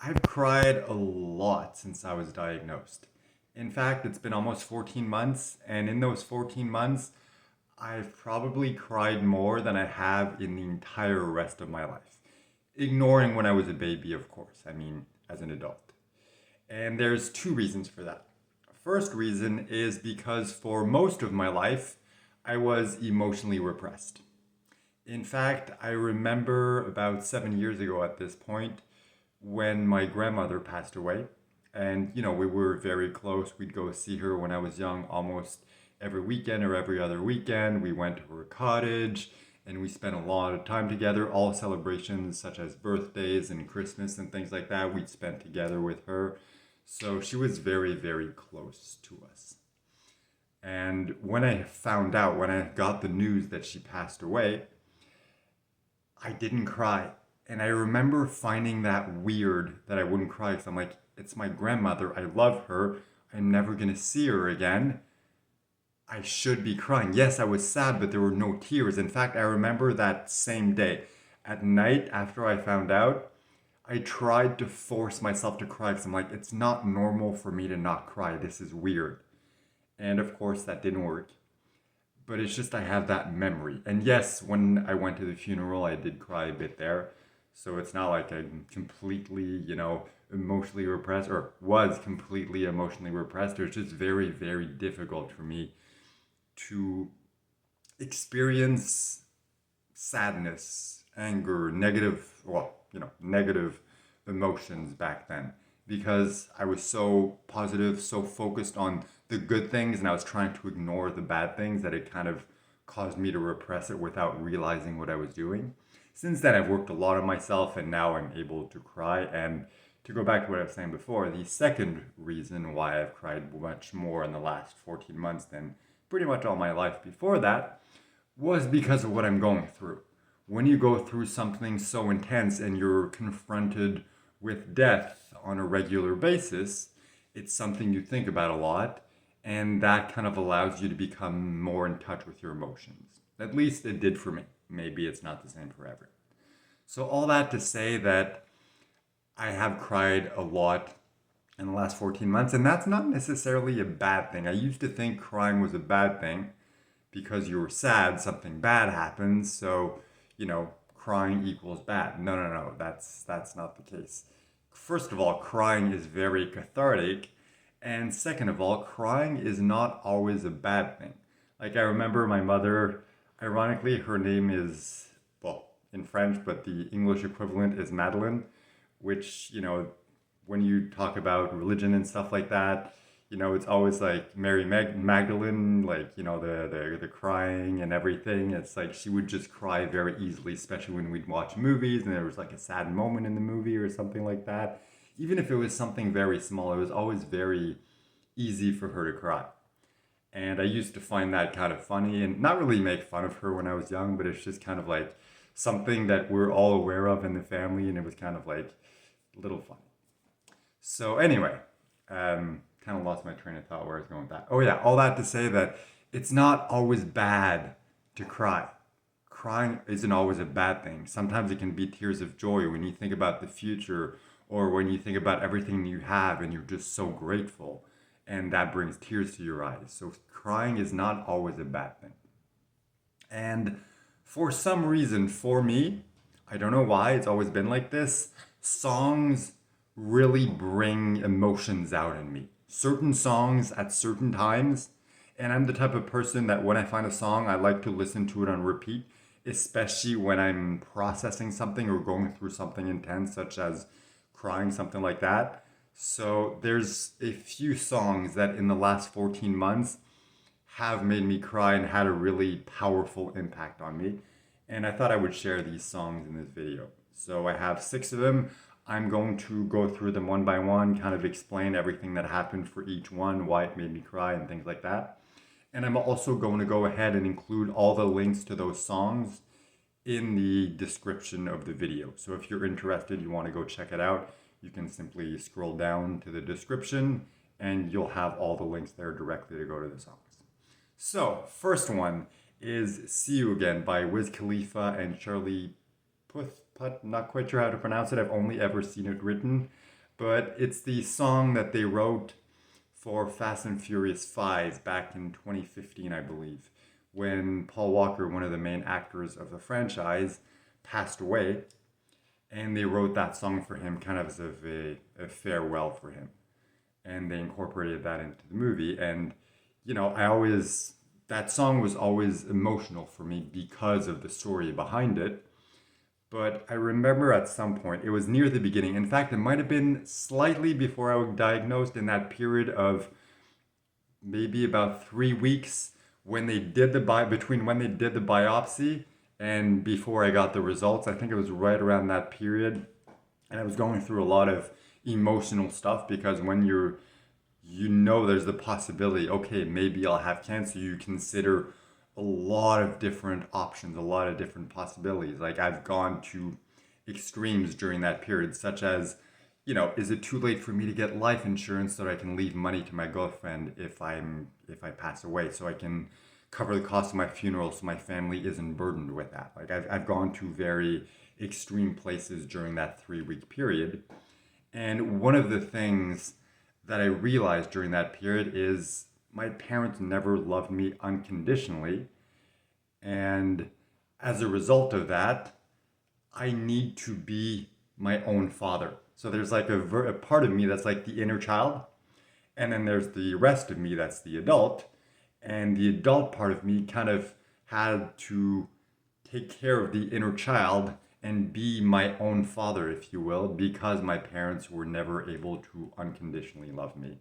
I've cried a lot since I was diagnosed. In fact, it's been almost 14 months, and in those 14 months, I've probably cried more than I have in the entire rest of my life. Ignoring when I was a baby, of course, I mean, as an adult. And there's two reasons for that. First reason is because for most of my life, I was emotionally repressed. In fact, I remember about 7 years ago at this point when my grandmother passed away. And, we were very close. We'd go see her when I was young almost every weekend or every other weekend. We went to her cottage and we spent a lot of time together. All celebrations, such as birthdays and Christmas and things like that, we'd spent together with her. So she was very, very close to us. And when I found out, when I got the news that she passed away, I didn't cry. And I remember finding that weird that I wouldn't cry because I'm like, it's my grandmother. I love her. I'm never going to see her again. I should be crying. Yes, I was sad, but there were no tears. In fact, I remember that same day at night after I found out, I tried to force myself to cry because I'm like, it's not normal for me to not cry. This is weird. And of course, that didn't work. But it's just I have that memory. And yes, when I went to the funeral, I did cry a bit there. So it's not like I'm completely, emotionally repressed or was completely emotionally repressed. It's just very, very difficult for me to experience sadness, anger, negative emotions back then because I was so positive, so focused on the good things and I was trying to ignore the bad things that it kind of caused me to repress it without realizing what I was doing. Since then, I've worked a lot on myself and now I'm able to cry. And to go back to what I was saying before, the second reason why I've cried much more in the last 14 months than pretty much all my life before that was because of what I'm going through. When you go through something so intense and you're confronted with death on a regular basis, it's something you think about a lot, and that kind of allows you to become more in touch with your emotions. At least it did for me. Maybe it's not the same for everyone. So, all that to say that I have cried a lot in the last 14 months, and that's not necessarily a bad thing. I used to think crying was a bad thing because you were sad, something bad happens, so, crying equals bad. No, no, no, that's not the case. First of all, crying is very cathartic, and second of all, crying is not always a bad thing. Like I remember my mother, ironically, her name is, well, in French, but the English equivalent is Madeline, which, when you talk about religion and stuff like that, it's always like Magdalene, like, the crying and everything. It's like she would just cry very easily, especially when we'd watch movies and there was like a sad moment in the movie or something like that. Even if it was something very small, it was always very easy for her to cry. And I used to find that kind of funny and not really make fun of her when I was young, but it's just kind of like something that we're all aware of in the family, and it was kind of like a little funny. So anyway, kind of lost my train of thought where I was going with that. Oh yeah, all that to say that it's not always bad to cry. Crying isn't always a bad thing. Sometimes it can be tears of joy when you think about the future or when you think about everything you have and you're just so grateful and that brings tears to your eyes. So crying is not always a bad thing. And for some reason, for me, I don't know why, it's always been like this. Songs really bring emotions out in me. Certain songs at certain times. And I'm the type of person that when I find a song, I like to listen to it on repeat, especially when I'm processing something or going through something intense, such as crying, something like that. So there's a few songs that in the last 14 months have made me cry and had a really powerful impact on me. And I thought I would share these songs in this video. So I have six of them. I'm going to go through them one by one, kind of explain everything that happened for each one, why it made me cry, and things like that. And I'm also going to go ahead and include all the links to those songs in the description of the video. So if you're interested, you want to go check it out, you can simply scroll down to the description and you'll have all the links there directly to go to the songs. So, first one is See You Again by Wiz Khalifa and Charlie Put. Not quite sure how to pronounce it. I've only ever seen it written, but it's the song that they wrote for Fast and Furious 5 back in 2015, I believe, when Paul Walker, one of the main actors of the franchise, passed away. And they wrote that song for him kind of as a farewell for him. And they incorporated that into the movie. And, that song was always emotional for me because of the story behind it. But I remember at some point, it was near the beginning. In fact, it might have been slightly before I was diagnosed, in that period of maybe about 3 weeks when they did between when they did the biopsy and before I got the results. I think it was right around that period. And I was going through a lot of emotional stuff because when there's the possibility, okay, maybe I'll have cancer, you consider a lot of different options, a lot of different possibilities. Like, I've gone to extremes during that period, such as, is it too late for me to get life insurance so that I can leave money to my girlfriend if I pass away, so I can cover the cost of my funeral so my family isn't burdened with that. Like, I've gone to very extreme places during that 3 week period. And one of the things that I realized during that period is my parents never loved me unconditionally. And as a result of that, I need to be my own father. So there's like a part of me that's like the inner child. And then there's the rest of me that's the adult. And the adult part of me kind of had to take care of the inner child and be my own father, if you will, because my parents were never able to unconditionally love me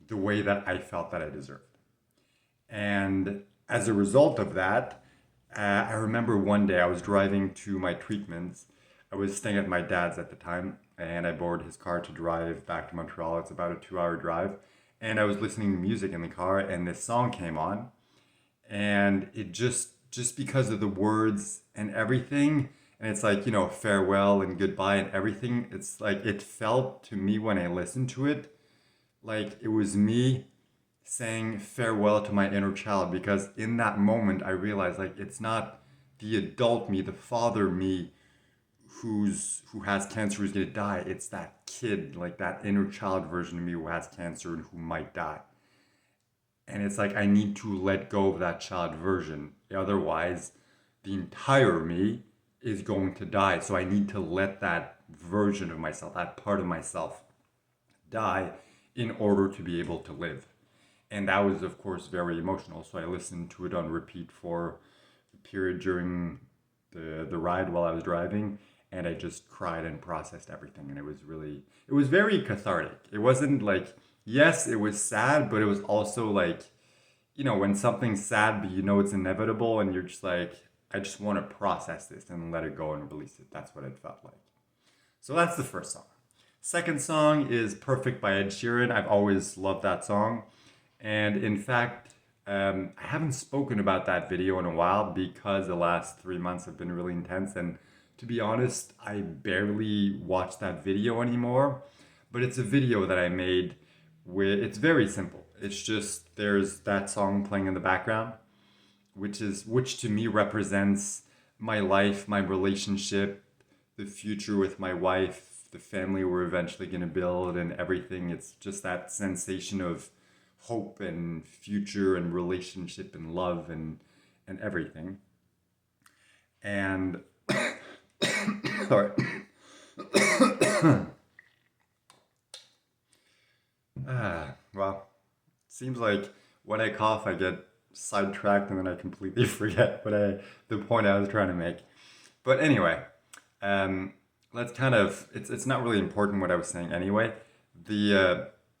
the way that I felt that I deserved. And as a result of that, I remember one day I was driving to my treatments. I was staying at my dad's at the time, and I borrowed his car to drive back to Montreal. It's about a 2 hour drive. And I was listening to music in the car, and this song came on. And it just because of the words and everything, and it's like, farewell and goodbye and everything, it's like it felt to me when I listened to it like it was me saying farewell to my inner child, because in that moment I realized, like, it's not the adult me, the father me who has cancer, who's gonna die. It's that kid, like that inner child version of me who has cancer and who might die. And it's like I need to let go of that child version. Otherwise, the entire me is going to die. So I need to let that version of myself, that part of myself, die in order to be able to live. And that was, of course, very emotional. So I listened to it on repeat for a period during the ride while I was driving. And I just cried and processed everything. And it was very cathartic. It wasn't like, yes, it was sad, but it was also like, when something's sad, but it's inevitable, and you're just like, I just want to process this and let it go and release it. That's what it felt like. So that's the first song. Second song is Perfect by Ed Sheeran. I've always loved that song. And in fact, I haven't spoken about that video in a while because the last 3 months have been really intense. And to be honest, I barely watch that video anymore. But it's a video that I made where it's very simple. It's just there's that song playing in the background, which to me represents my life, my relationship, the future with my wife, the family we're eventually going to build, and everything. It's just that sensation of hope and future and relationship and love and everything. And sorry. Well, seems like when I cough, I get sidetracked and then I completely forget the point I was trying to make. But anyway, let's kind of, it's not really important what I was saying anyway.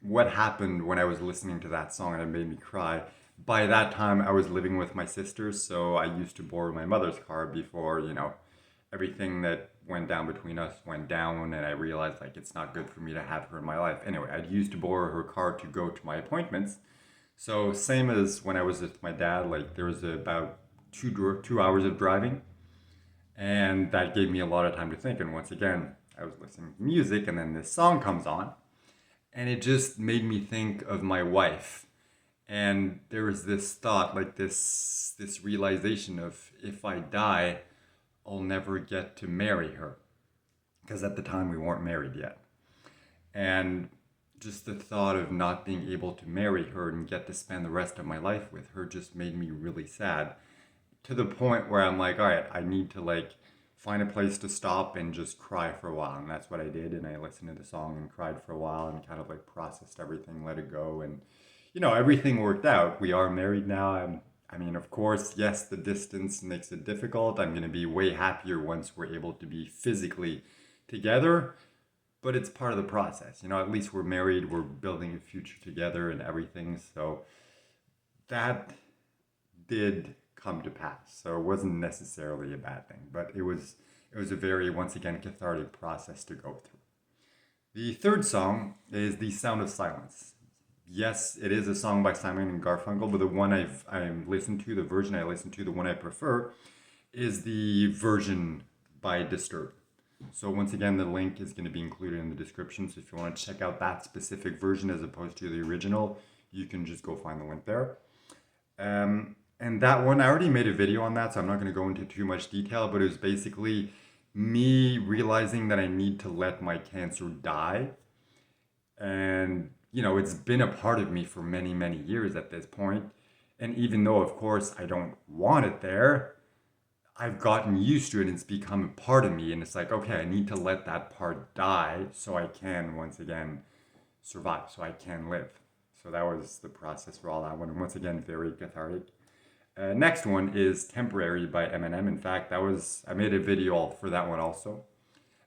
What happened when I was listening to that song and it made me cry. By that time, I was living with my sisters, so I used to borrow my mother's car before, everything that went down between us went down, and I realized, like, it's not good for me to have her in my life. Anyway, I used to borrow her car to go to my appointments. So same as when I was with my dad, like, there was about 2 hours of driving, and that gave me a lot of time to think. And once again, I was listening to music, and then this song comes on, and it just made me think of my wife. And there was this thought, like this realization of, if I die, I'll never get to marry her. Because at the time we weren't married yet. And just the thought of not being able to marry her and get to spend the rest of my life with her just made me really sad, to the point where I'm like, all right, I need to like find a place to stop and just cry for a while. And that's what I did. And I listened to the song and cried for a while and kind of like processed everything, let it go. And, everything worked out. We are married now. I mean, of course, yes, the distance makes it difficult. I'm going to be way happier once we're able to be physically together, but it's part of the process. At least we're married, we're building a future together and everything. So that did come to pass. So it wasn't necessarily a bad thing, but it was a very, once again, cathartic process to go through. The third song is The Sound of Silence. Yes, it is a song by Simon and Garfunkel, but the one I've listened to, the version I listened to, the one I prefer, is the version by Disturbed. So once again, the link is going to be included in the description. So if you want to check out that specific version as opposed to the original, you can just go find the link there. And that one, I already made a video on that, so I'm not going to go into too much detail, but it was basically me realizing that I need to let my cancer die. And, it's been a part of me for many, many years at this point. And even though, of course, I don't want it there, I've gotten used to it and it's become a part of me. And it's like, okay, I need to let that part die so I can, once again, survive, so I can live. So that was the process for all that one. And once again, very cathartic. Next one is Temporary by Eminem. In fact, I made a video for that one also.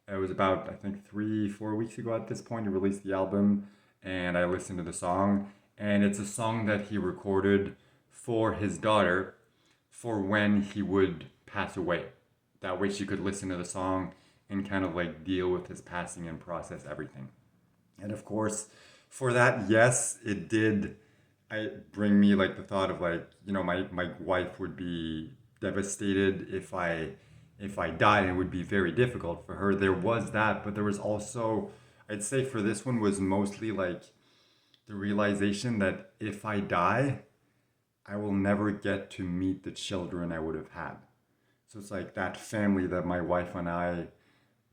It was about, I think, 3-4 weeks ago at this point. He released the album and I listened to the song. And it's a song that he recorded for his daughter for when he would pass away. That way she could listen to the song and kind of like deal with his passing and process everything. And of course, for that, yes, it did bring me like the thought of like, my wife would be devastated if I died, and it would be very difficult for her. There was that, but there was also, I'd say for this one was mostly like the realization that if I die, I will never get to meet the children I would have had. So it's like that family that my wife and I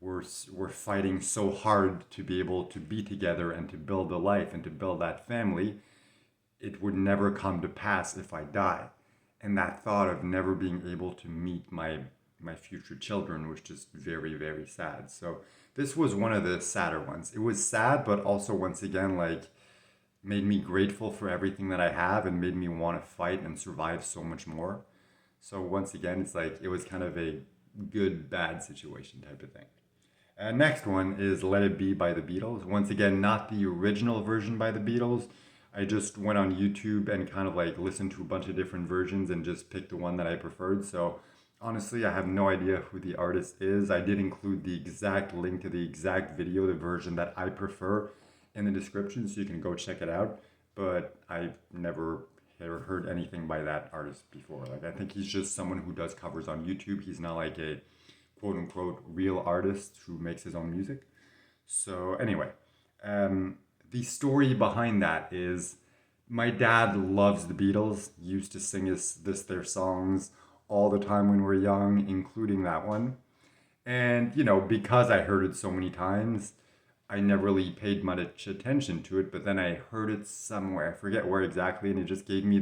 were fighting so hard to be able to be together and to build a life and to build that family, it would never come to pass if I die. And that thought of never being able to meet my future children was just very, very sad. So this was one of the sadder ones. It was sad, but also once again, like, made me grateful for everything that I have and made me want to fight and survive so much more. So once again, it's like it was kind of a good, bad situation type of thing. Next one is Let It Be by the Beatles. Once again, not the original version by the Beatles. I just went on YouTube and kind of like listened to a bunch of different versions and just picked the one that I preferred. So honestly, I have no idea who the artist is. I did include the exact link to the exact video, the version that I prefer, in the description, so you can go check it out. But I've never heard anything by that artist before. Like, I think he's just someone who does covers on YouTube. He's not like a quote unquote real artist who makes his own music. So anyway, the story behind that is my dad loves the Beatles. He used to sing their songs all the time when we were young, including that one. And because I heard it so many times, I never really paid much attention to it, but then I heard it somewhere. I forget where exactly, and it just gave me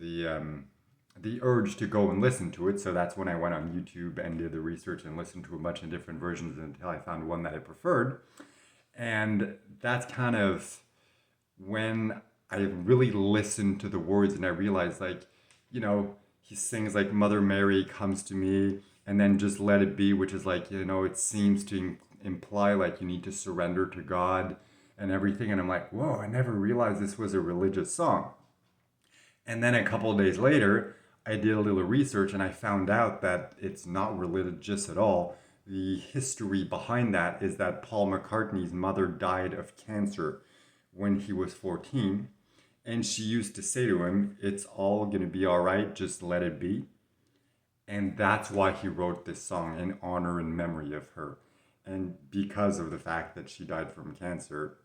the urge to go and listen to it. So that's when I went on YouTube and did the research and listened to a bunch of different versions until I found one that I preferred. And that's kind of when I really listened to the words and I realized, like, he sings like Mother Mary comes to me, and then just Let It Be, which is like, it seems to imply like you need to surrender to God and everything. And I'm like, whoa, I never realized this was a religious song. And then a couple of days later, I did a little research and I found out that it's not religious at all. The history behind that is that Paul McCartney's mother died of cancer when he was 14. And she used to say to him, it's all going to be all right, just let it be. And that's why he wrote this song, in honor and memory of her. And because of the fact that she died from cancer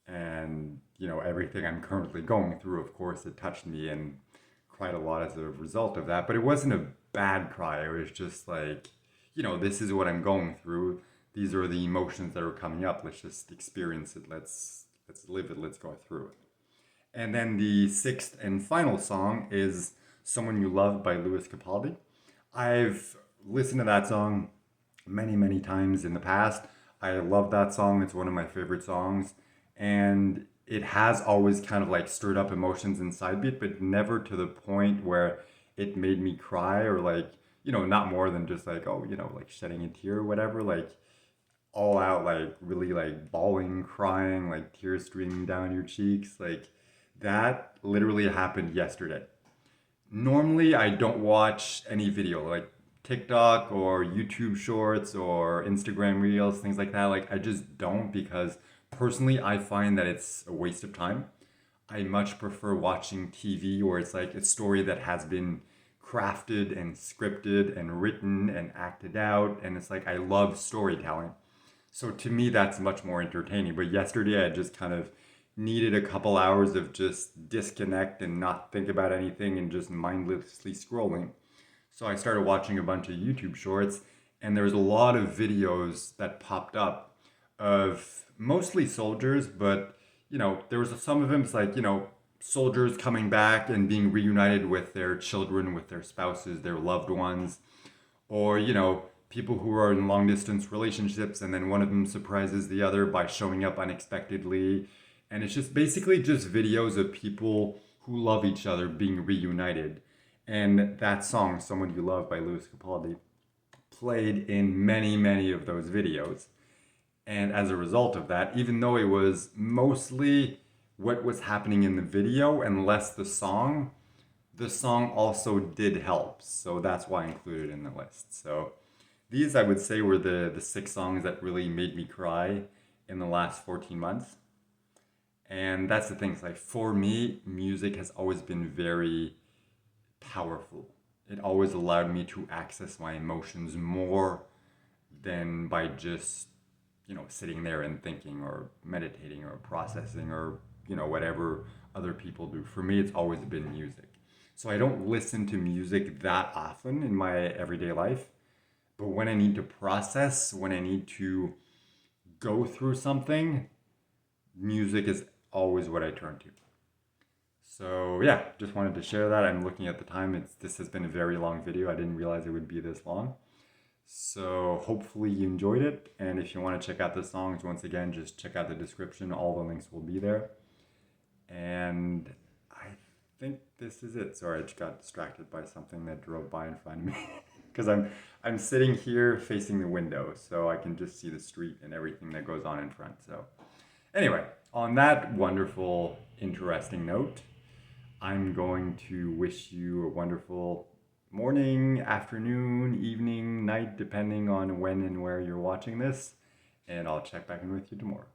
and, everything I'm currently going through, of course, it touched me and cried a lot as a result of that. But it wasn't a bad cry. It was just like, this is what I'm going through. These are the emotions that are coming up. Let's just experience it. Let's live it. Let's go through it. And then the sixth and final song is Someone You Love by Louis Capaldi. I've listened to that song many, many times in the past. I love that song. It's one of my favorite songs. And it has always kind of like stirred up emotions inside me, but never to the point where it made me cry or like, not more than just like, oh, like shedding a tear or whatever. Like all out, like really like bawling, crying, like tears streaming down your cheeks. Like that literally happened yesterday. Normally, I don't watch any video like TikTok or YouTube shorts or Instagram reels, things like that. Like, I just don't because personally, I find that it's a waste of time. I much prefer watching TV where it's like a story that has been crafted and scripted and written and acted out. And it's like, I love storytelling. So to me, that's much more entertaining. But yesterday, I just kind of needed a couple hours of just disconnect and not think about anything and just mindlessly scrolling. So I started watching a bunch of YouTube shorts, and there was a lot of videos that popped up of mostly soldiers, but there was some of them. It's like soldiers coming back and being reunited with their children, with their spouses, their loved ones, or people who are in long distance relationships and then one of them surprises the other by showing up unexpectedly, and it's just basically just videos of people who love each other being reunited. And that song, Someone You Love by Louis Capaldi, played in many, many of those videos. And as a result of that, even though it was mostly what was happening in the video and less the song also did help. So that's why I included it in the list. So these, I would say, were the six songs that really made me cry in the last 14 months. And that's the thing. It's like, for me, music has always been very powerful. It always allowed me to access my emotions more than by just, sitting there and thinking or meditating or processing or, whatever other people do. For me, it's always been music. So I don't listen to music that often in my everyday life. But when I need to process, when I need to go through something, music is always what I turn to. So yeah, just wanted to share that. I'm looking at the time. This has been a very long video. I didn't realize it would be this long. So hopefully you enjoyed it. And if you want to check out the songs, once again, just check out the description. All the links will be there. And I think this is it. Sorry, I just got distracted by something that drove by in front of me. Because I'm sitting here facing the window, so I can just see the street and everything that goes on in front. So anyway, on that wonderful, interesting note, I'm going to wish you a wonderful morning, afternoon, evening, night, depending on when and where you're watching this. And I'll check back in with you tomorrow.